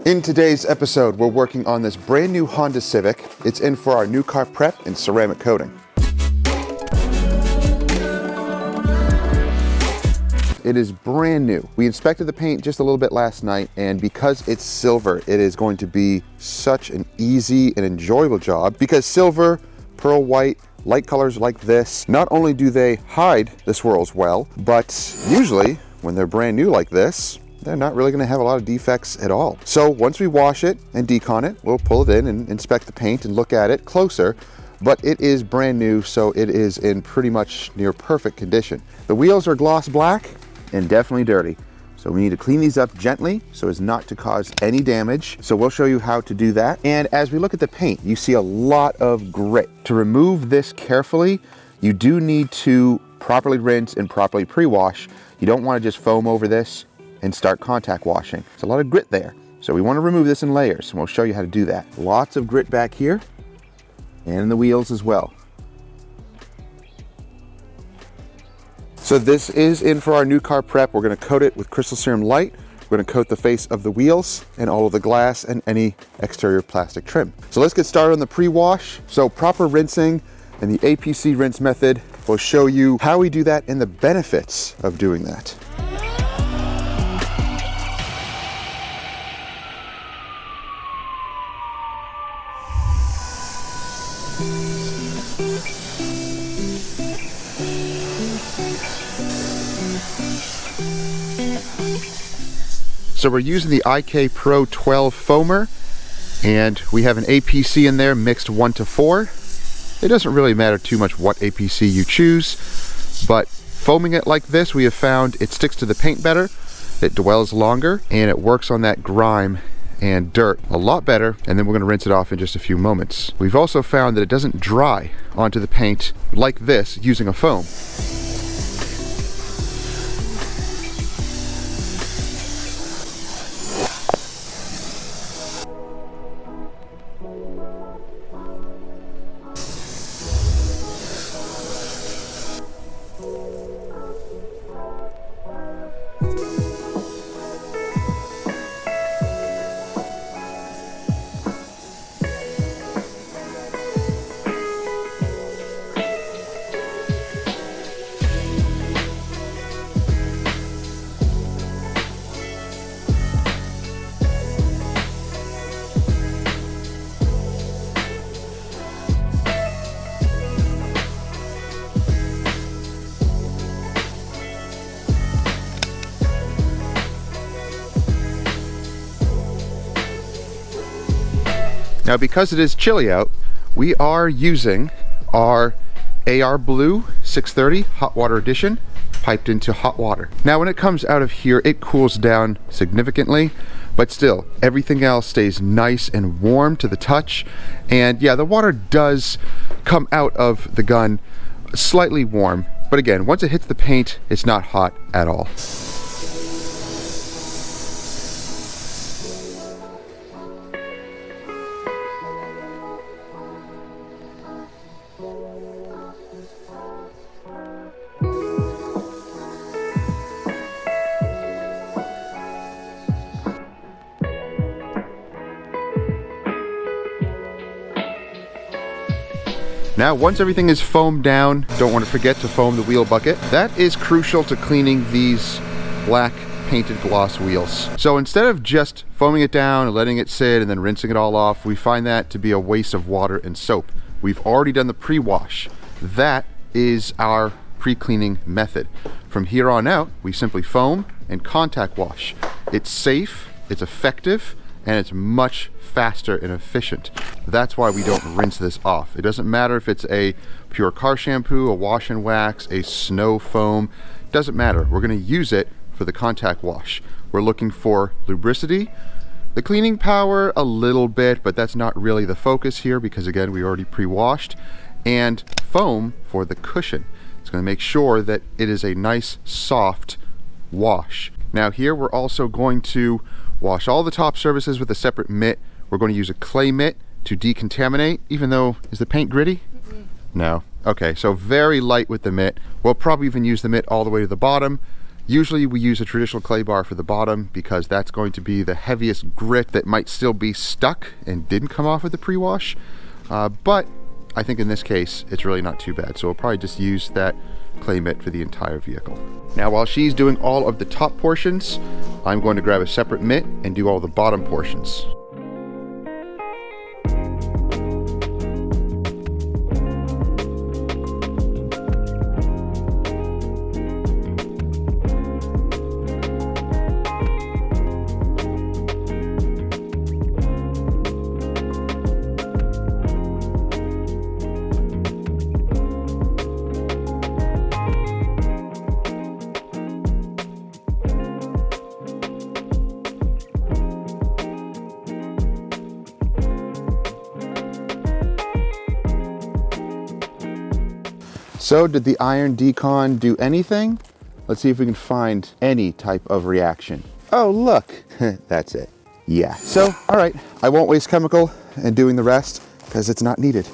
In today's episode, we're working on this brand new Honda Civic. It's in for our new car prep and ceramic coating. It is brand new. We inspected the paint just a little bit last night, and because it's silver, it is going to be such an easy and enjoyable job because silver, pearl white, light colors like this, not only do they hide the swirls well, but usually when they're brand new like this, they're not really going to have a lot of defects at all. So once we wash it and decon it, we'll pull it in and inspect the paint and look at it closer. But it is brand new, so it is in pretty much near perfect condition. The wheels are gloss black and definitely dirty. So we need to clean these up gently so as not to cause any damage. So we'll show you how to do that. And as we look at the paint, you see a lot of grit. To remove this carefully, you do need to properly rinse and properly pre-wash. You don't want to just foam over this and start contact washing. There's a lot of grit there. So we want to remove this in layers, and we'll show you how to do that. Lots of grit back here and in the wheels as well. So this is in for our new car prep. We're going to coat it with Crystal Serum Light. We're going to coat the face of the wheels and all of the glass and any exterior plastic trim. So let's get started on the pre-wash. So proper rinsing and the APC rinse method will show you how we do that and the benefits of doing that. So we're using the IK Pro 12 foamer, and we have an APC in there mixed 1:4. It doesn't really matter too much what APC you choose, but foaming it like this, we have found it sticks to the paint better, it dwells longer, and it works on that grime and dirt a lot better, and then we're going to rinse it off in just a few moments. We've also found that it doesn't dry onto the paint like this using a foam. Now, because it is chilly out, we are using our AR Blue 630 Hot Water Edition piped into hot water. Now, when it comes out of here, it cools down significantly, but still, everything else stays nice and warm to the touch. And yeah, the water does come out of the gun slightly warm, but again, once it hits the paint, it's not hot at all. Now, once everything is foamed down, don't want to forget to foam the wheel bucket. That is crucial to cleaning these black painted gloss wheels. So instead of just foaming it down and letting it sit and then rinsing it all off, we find that to be a waste of water and soap. We've already done the pre-wash. That is our pre-cleaning method. From here on out, we simply foam and contact wash. It's safe, it's effective, and it's much faster and efficient. That's why we don't rinse this off. It doesn't matter if it's a pure car shampoo, a wash and wax, a snow foam, doesn't matter. We're going to use it for the contact wash. We're looking for lubricity, the cleaning power a little bit, but that's not really the focus here because again, we already pre-washed, and foam for the cushion. It's going to make sure that it is a nice soft wash. Now here we're also going to wash all the top surfaces with a separate mitt. We're going to use a clay mitt to decontaminate, even though, is the paint gritty? No. Okay, so very light with the mitt. We'll probably even use the mitt all the way to the bottom. Usually we use a traditional clay bar for the bottom because that's going to be the heaviest grit that might still be stuck and didn't come off with the pre-wash. But I think in this case, it's really not too bad. So we'll probably just use that clay mitt for the entire vehicle. Now, while she's doing all of the top portions, I'm going to grab a separate mitt and do all the bottom portions. So did the iron decon do anything? Let's see if we can find any type of reaction. Oh, look, that's it. Yeah. So, all right, I won't waste chemical in doing the rest because it's not needed.